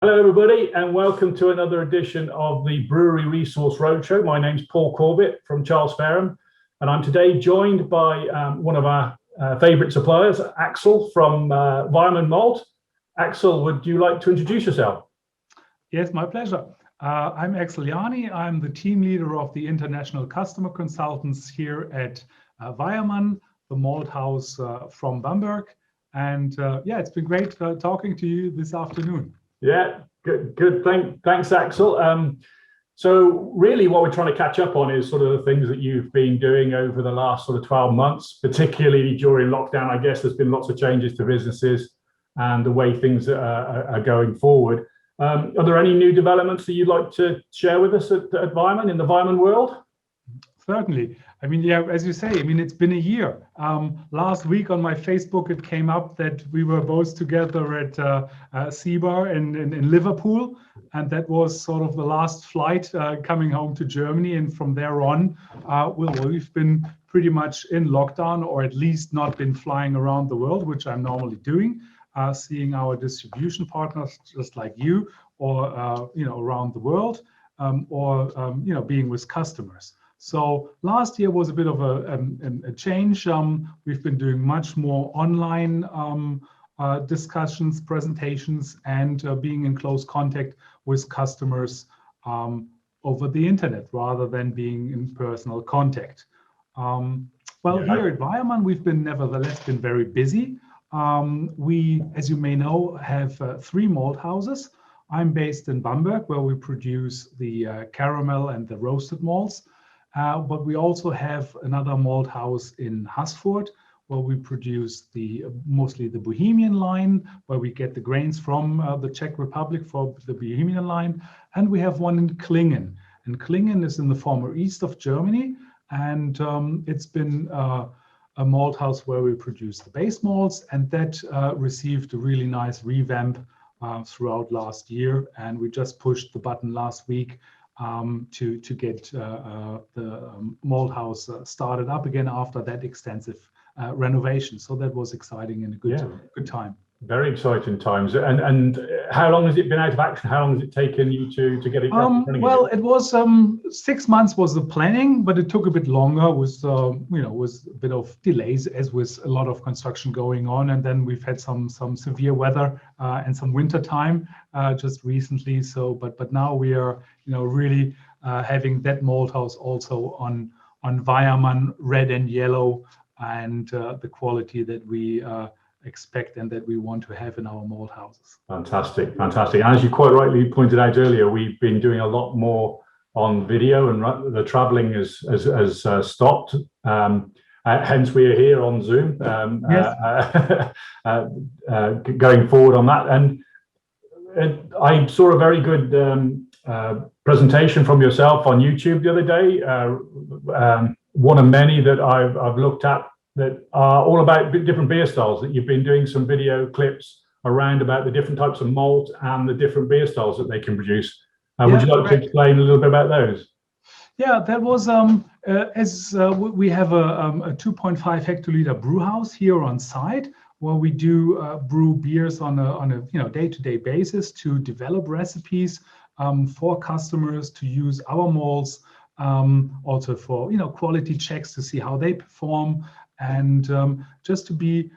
Hello, everybody, and welcome to another edition of the Brewery Resource Roadshow. My name's Paul Corbett from Charles Fairham, and I'm today joined by one of our favourite suppliers, Axel from Weyermann Malt. Axel, would you like to introduce yourself? Yes, my pleasure. I'm Axel Jani. I'm the team leader of the International Customer Consultants here at Weyermann, the malt house from Bamberg. And yeah, it's been great talking to you this afternoon. Yeah, good. Thanks, Axel. So really what we're trying to catch up on is sort of the things that you've been doing over the last sort of 12 months, particularly during lockdown. I guess there's been lots of changes to businesses and the way things are going forward. Are there any new developments that you'd like to share with us at Weyermann, in the Weyermann world? Certainly. I mean, yeah, as you say, I mean, it's been a year. Last week on my Facebook, it came up that we were both together at CIBA in Liverpool. And that was sort of the last flight coming home to Germany. And from there on, we've been pretty much in lockdown, or at least not been flying around the world, which I'm normally doing, seeing our distribution partners just like you, or around the world, or being with customers. So last year was a bit of a change. We've been doing much more online discussions, presentations, and being in close contact with customers over the internet rather than being in personal contact. Here at Weyermann, we've nevertheless been very busy. We, as you may know, have 3 malt houses. I'm based in Bamberg, where we produce the caramel and the roasted malts. But we also have another malt house in Haßfurt, where we produce mostly the Bohemian line, where we get the grains from the Czech Republic for the Bohemian line. And we have one in Klingen. And Klingen is in the former east of Germany. And it's been a malt house where we produce the base malts. And that received a really nice revamp throughout last year. And we just pushed the button last week to get the malt house started up again after that extensive renovation. So that was exciting and a good time. Very exciting times. And how long has it been out of action? How long has it taken you to get it running? Well, it was 6 months was the planning, but it took a bit longer with a bit of delays, as with a lot of construction going on. And then we've had some severe weather and some winter time just recently. So, but now we are really having that malt house also on Weyermann red and yellow, and the quality that we expect and that we want to have in our malt houses. Fantastic. And as you quite rightly pointed out earlier, we've been doing a lot more on video, and the traveling has stopped. Hence, we are here on Zoom, going forward on that. And I saw a very good presentation from yourself on YouTube the other day. One of many that I've looked at that are all about different beer styles, that you've been doing some video clips around about the different types of malt and the different beer styles that they can produce. Would you like to explain a little bit about those? Yeah, that was we have a 2.5 hectoliter brew house here on site, where we do brew beers on a day-to-day basis to develop recipes for customers to use our malts, also for quality checks to see how they perform, and just to be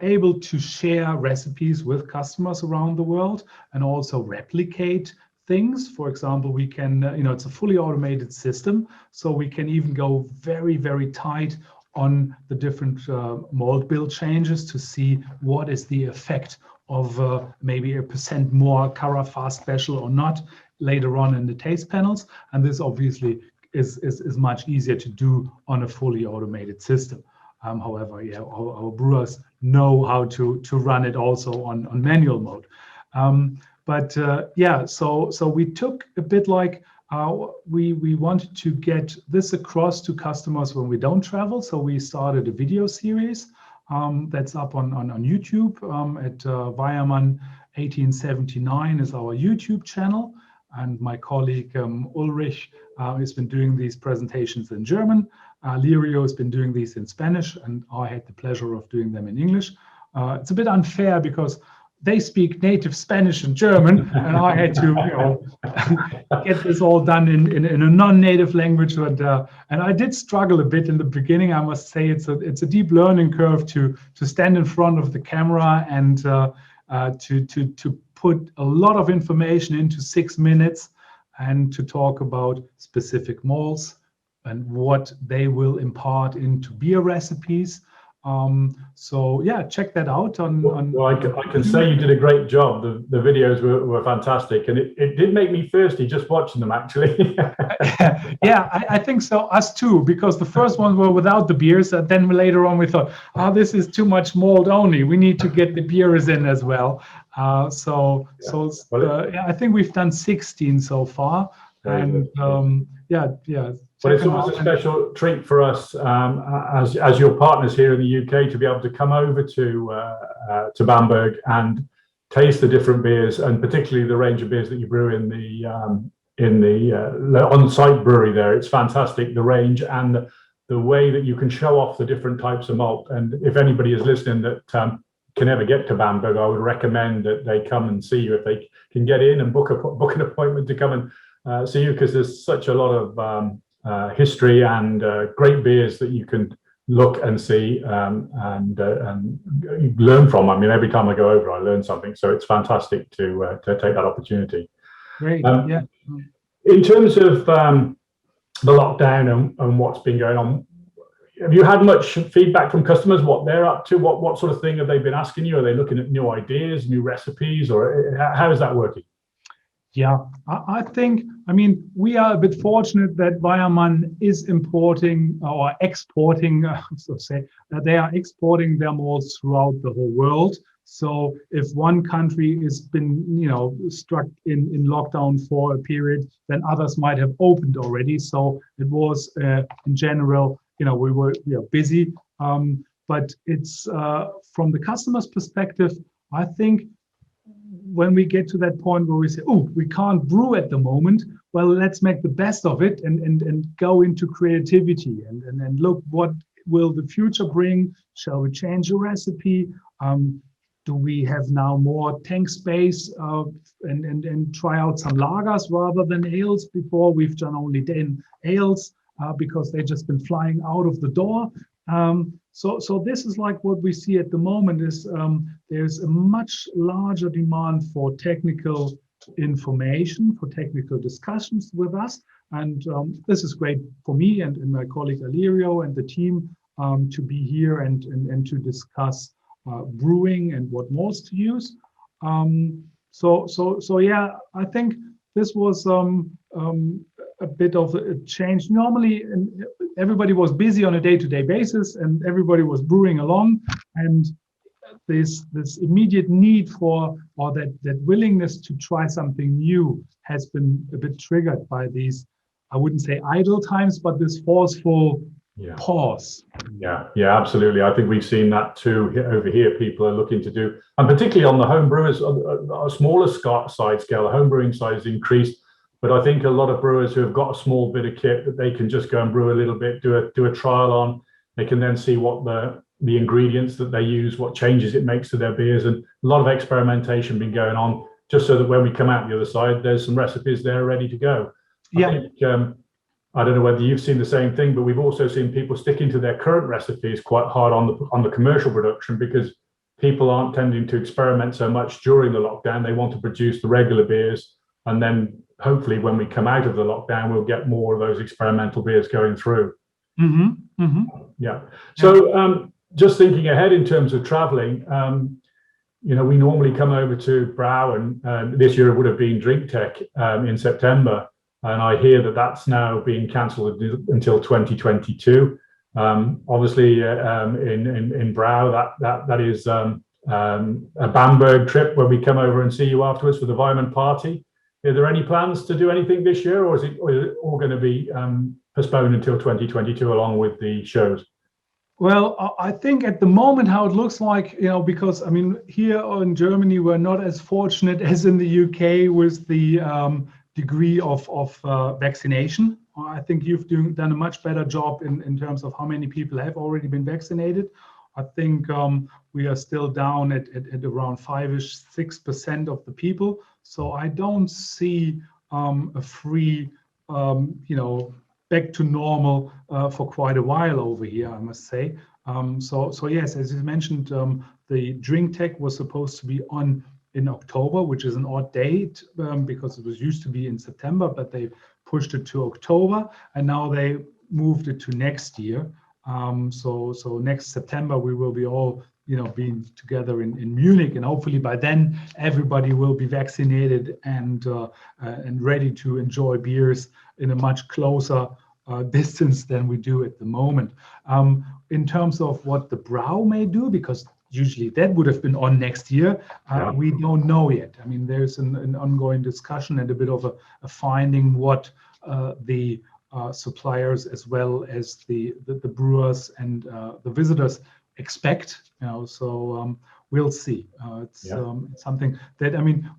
able to share recipes with customers around the world, and also replicate things. For example, we can it's a fully automated system, so we can even go very, very tight on the different malt bill changes to see what is the effect of maybe 1% more Carafa special or not later on in the taste panels. And this obviously is much easier to do on a fully automated system. However, our brewers know how to run it also on manual mode. So we took a bit like we wanted to get this across to customers when we don't travel. So we started a video series that's up on YouTube at Weyermann 1879 is our YouTube channel. And my colleague Ulrich has been doing these presentations in German. Lirio has been doing these in Spanish, and I had the pleasure of doing them in English. It's a bit unfair because they speak native Spanish and German, and I had to, get this all done in a non-native language, and I did struggle a bit in the beginning. I must say it's a deep learning curve to stand in front of the camera and to put a lot of information into 6 minutes and to talk about specific malts and what they will impart into beer recipes. So yeah, check that out on. Well, I can say you did a great job. The videos were fantastic, and it did make me thirsty just watching them, actually. Yeah, I think so. Us too, because the first ones were without the beers, and then later on we thought, this is too much malt only. We need to get the beers in as well. I think we've done 16 so far, and yeah. But it's always a special treat for us as your partners here in the UK to be able to come over to Bamberg and taste the different beers, and particularly the range of beers that you brew in the on-site brewery there. It's fantastic, the range and the way that you can show off the different types of malt. And if anybody is listening that can ever get to Bamberg, I would recommend that they come and see you if they can get in and book an appointment to come and see you, because there's such a lot of history and great beers that you can look and see and learn from. I mean, every time I go over, I learn something. So it's fantastic to take that opportunity. Great. Yeah. In terms of the lockdown and what's been going on, have you had much feedback from customers, what they're up to? What sort of thing have they been asking you? Are they looking at new ideas, new recipes, or how is that working? Yeah, I think, I mean, we are a bit fortunate that Weyermann is importing or exporting, they are exporting their malts throughout the whole world. So if one country has been, struck in lockdown for a period, then others might have opened already. So it was in general, we were busy. But it's from the customer's perspective, I think, when we get to that point where we say, we can't brew at the moment, well, let's make the best of it and go into creativity and look, what will the future bring? Shall we change the recipe? Do we have now more tank space and try out some lagers rather than ales? Before we've done only 10 ales because they've just been flying out of the door. So this is like what we see at the moment is there's a much larger demand for technical information, for technical discussions with us. And this is great for me and my colleague Alirio and the team to be here and to discuss brewing and what malts to use. So yeah, I think this was a bit of a change. Normally, everybody was busy on a day-to-day basis, and everybody was brewing along. And this immediate need for, or that willingness to try something new has been a bit triggered by these, I wouldn't say idle times, but this forceful pause. Yeah, absolutely. I think we've seen that too over here. People are looking to do, and particularly on the home brewers, a smaller side scale, the home brewing side has increased. But I think a lot of brewers who have got a small bit of kit that they can just go and brew a little bit, do a trial on. They can then see what the ingredients that they use, what changes it makes to their beers, and a lot of experimentation been going on, just so that when we come out the other side, there's some recipes there ready to go. Yeah. I think, I don't know whether you've seen the same thing, but we've also seen people sticking to their current recipes quite hard on the commercial production, because people aren't tending to experiment so much during the lockdown. They want to produce the regular beers, and then hopefully when we come out of the lockdown, we'll get more of those experimental beers going through. Mm-hmm. Mm-hmm. Yeah. So just thinking ahead in terms of traveling, we normally come over to Brau, and this year it would have been DrinkTech in September. And I hear that that's now being cancelled until 2022. Obviously, in Brau, that is a Bamberg trip where we come over and see you afterwards for the Weyermann party. Are there any plans to do anything this year, or is it all going to be postponed until 2022 along with the shows? Well, I think at the moment how it looks like, because I mean, here in Germany, we're not as fortunate as in the UK with the degree of vaccination. I think you've done a much better job in terms of how many people have already been vaccinated. I think we are still down at around 5-ish, 6% of the people. So I don't see a free, back to normal for quite a while over here, I must say. So yes, as you mentioned, the Drink Tech was supposed to be on in October, which is an odd date because it was used to be in September, but they pushed it to October, and now they moved it to next year. So next September we will be all being together in Munich, and hopefully by then everybody will be vaccinated and ready to enjoy beers in a much closer distance than we do at the moment. In terms of what the Brau may do, because usually that would have been on next year, we don't know yet. I mean, there's an ongoing discussion and a bit of a finding what the suppliers as well as the brewers and the visitors expect. So we'll see. It's something that, I mean,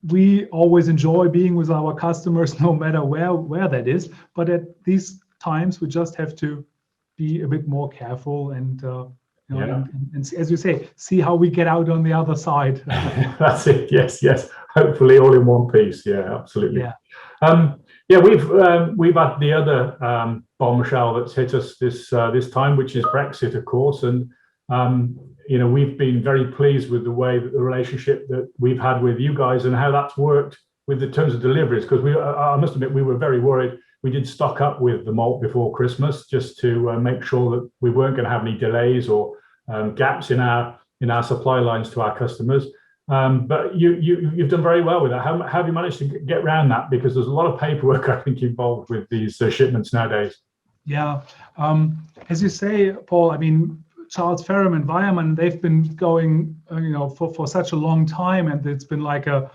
we always enjoy being with our customers, no matter where that is. But at these times, we just have to be a bit more careful and, and as you say, see how we get out on the other side. That's it. Yes. Hopefully, all in one piece. Yeah, absolutely. We've had the other bombshell that's hit us this time, which is Brexit, of course, and we've been very pleased with the way that the relationship that we've had with you guys and how that's worked with the terms of deliveries. Because I must admit, we were very worried. We did stock up with the malt before Christmas just to make sure that we weren't going to have any delays or gaps in our supply lines to our customers. But you've done very well with that. How have you managed to get around that? Because there's a lot of paperwork, I think, involved with these shipments nowadays. Yeah, as you say, Paul, I mean, Charles Ferrum and Weyermann, they've been going, for such a long time, and it's been like a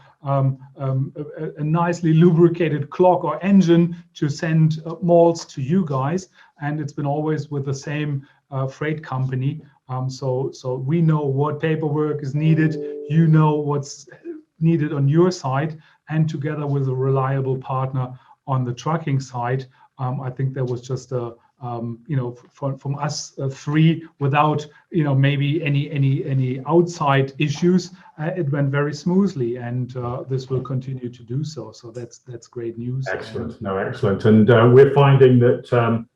nicely lubricated clock or engine to send malts to you guys, and it's been always with the same freight company. So we know what paperwork is needed. You know what's needed on your side, and together with a reliable partner on the trucking side, I think there was just a from us three, without maybe any outside issues, it went very smoothly, and this will continue to do so. So that's great news. Excellent. Excellent. And we're finding that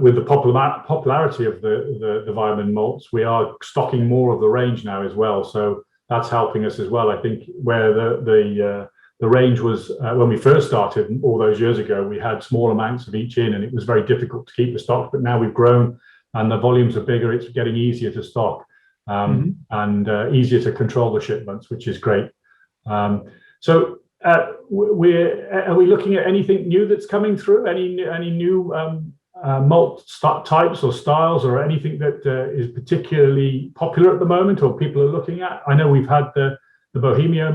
with the popularity of the Weyermann malts, we are stocking more of the range now as well. So that's helping us as well. I think where the range was when we first started all those years ago, we had small amounts of each in, and it was very difficult to keep the stock. But now we've grown and the volumes are bigger. It's getting easier to stock and easier to control the shipments, which is great. So are we looking at anything new that's coming through? Any new malt types or styles, or anything that is particularly popular at the moment, or people are looking at? I know we've had the Bohemia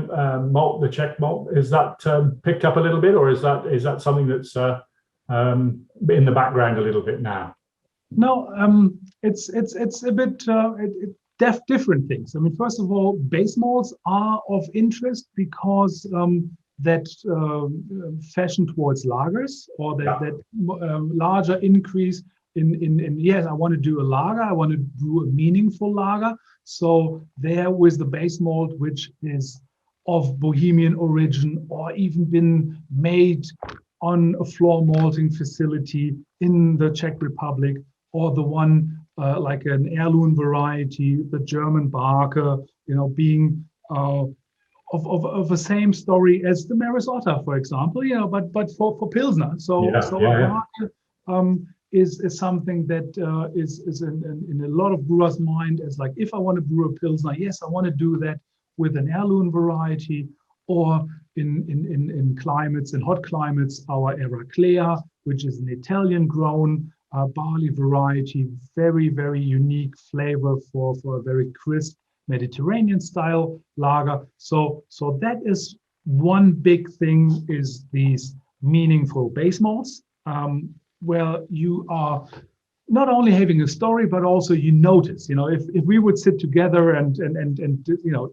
malt, the Czech malt. Is that picked up a little bit, or is that something that's in the background a little bit now? No, it's a bit different things. I mean, first of all, base malts are of interest because that fashion towards lagers, or that larger increase in yes, I want to do a lager, I want to do a meaningful lager. So there with the base malt, which is of Bohemian origin or even been made on a floor malting facility in the Czech Republic, or the one like an heirloom variety, the German Barker, being of the same story as the Maris Otter, for example, but for Pilsner. So is something that is in a lot of brewers' mind as like, if I want to brew a Pilsner, yes, I want to do that with an heirloom variety, or in climates, in hot climates, our Eraclea, which is an Italian grown barley variety, very, very unique flavor for a very crisp Mediterranean style lager. So that is one big thing, is these meaningful base malts, where you are not only having a story, but also you notice, if we would sit together and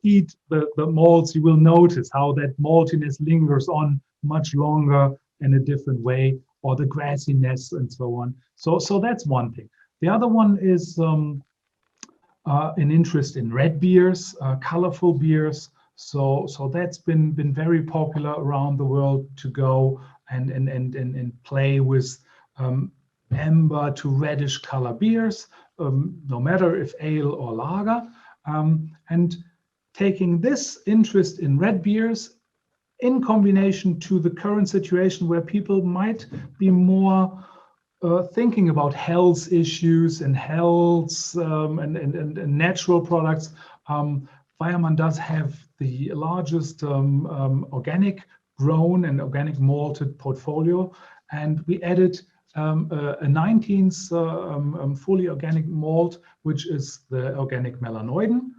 eat the malts, you will notice how that maltiness lingers on much longer in a different way, or the grassiness and so on. So that's one thing. The other one is an interest in red beers, colorful beers. So that's been very popular around the world to go and play with amber to reddish color beers, no matter if ale or lager. And taking this interest in red beers in combination to the current situation where people might be more thinking about health issues and health and natural products, Weyermann does have the largest organic grown and organic malted portfolio, and we added a 19th fully organic malt, which is the organic Melanoiden.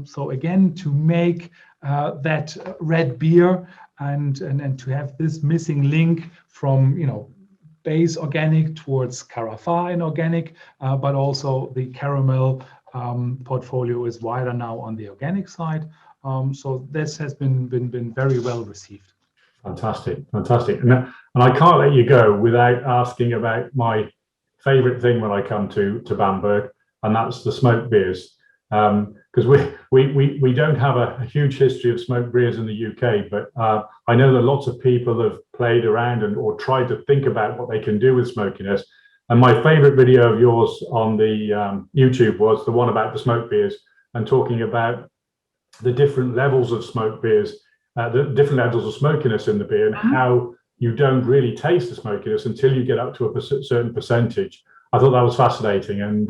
So again, to make that red beer and to have this missing link from base organic towards Carafa and organic, but also the caramel portfolio is wider now on the organic side. So this has been very well received. Fantastic, fantastic. And I can't let you go without asking about my favorite thing when I come to Bamberg, and that's the smoked beers. Because we don't have a huge history of smoked beers in the UK, but I know that lots of people have played around or tried to think about what they can do with smokiness. And my favorite video of yours on the YouTube was the one about the smoked beers and talking about the different levels of smoked beers, the different levels of smokiness in the beer, and how you don't really taste the smokiness until you get up to a certain percentage. I thought that was fascinating, and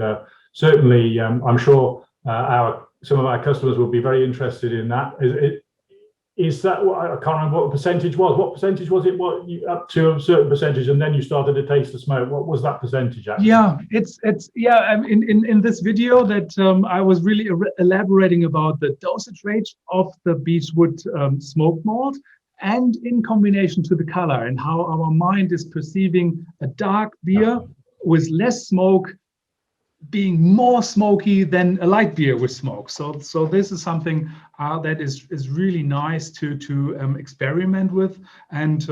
certainly I'm sure some of our customers will be very interested in that. Is that what, I can't remember what the percentage was. What percentage was it? What you up to a certain percentage, and then you started to taste the smoke. What was that percentage actually? Yeah, it's in this video that I was really elaborating about the dosage range of the Beechwood smoked malt, and in combination to the color and how our mind is perceiving a dark beer with less smoke being more smoky than a light beer with smoke. So this is something that is really nice to experiment with. And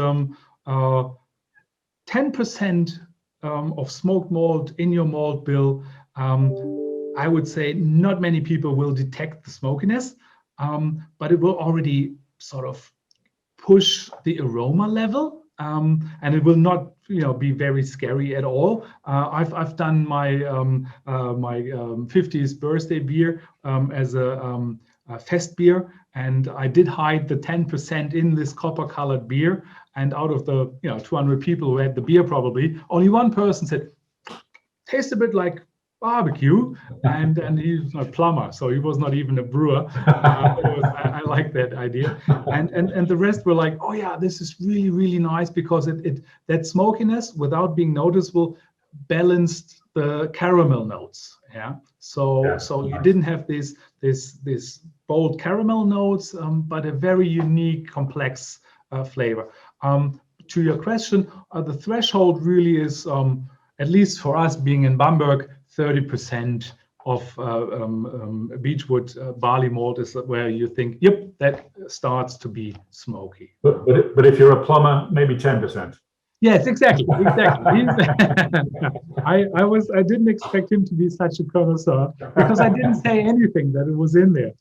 10% of smoked malt in your malt bill, I would say not many people will detect the smokiness, but it will already sort of push the aroma level. And it will not, be very scary at all. I've done my my 50th birthday beer as a fest beer, and I did hide the 10% in this copper-colored beer. And out of the 200 people who had the beer, probably only one person said, "Tastes a bit like barbecue," and he's a plumber, so he was not even a brewer. I like that idea, and the rest were like, "Oh yeah, this is really, really nice," because it that smokiness without being noticeable balanced the caramel notes. Yeah, so you didn't have this bold caramel notes, but a very unique, complex flavor. To your question, the threshold really is, at least for us being in Bamberg, 30% of Beechwood barley malt is where you think, yep, that starts to be smoky. But if you're a plumber, maybe 10%. Yes, exactly. I didn't expect him to be such a connoisseur because I didn't say anything that it was in there.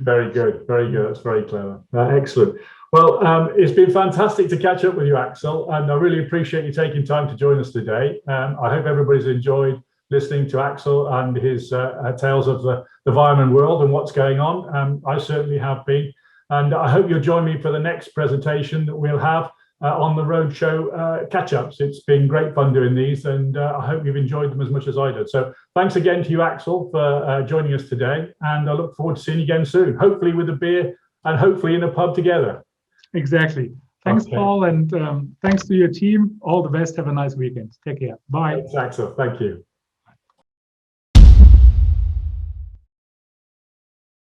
Very good, very good. That's very clever. Excellent. Well, it's been fantastic to catch up with you, Axel, and I really appreciate you taking time to join us today. I hope everybody's enjoyed listening to Axel and his tales of the Weyermann world and what's going on. I certainly have been, and I hope you'll join me for the next presentation that we'll have on the roadshow catch-ups. It's been great fun doing these, and I hope you've enjoyed them as much as I did. So thanks again to you, Axel, for joining us today, and I look forward to seeing you again soon, hopefully with a beer and hopefully in a pub together. Exactly. Thanks, okay, Paul, and thanks to your team. All the best. Have a nice weekend. Take care. Bye. Thanks, Axel. Thank you.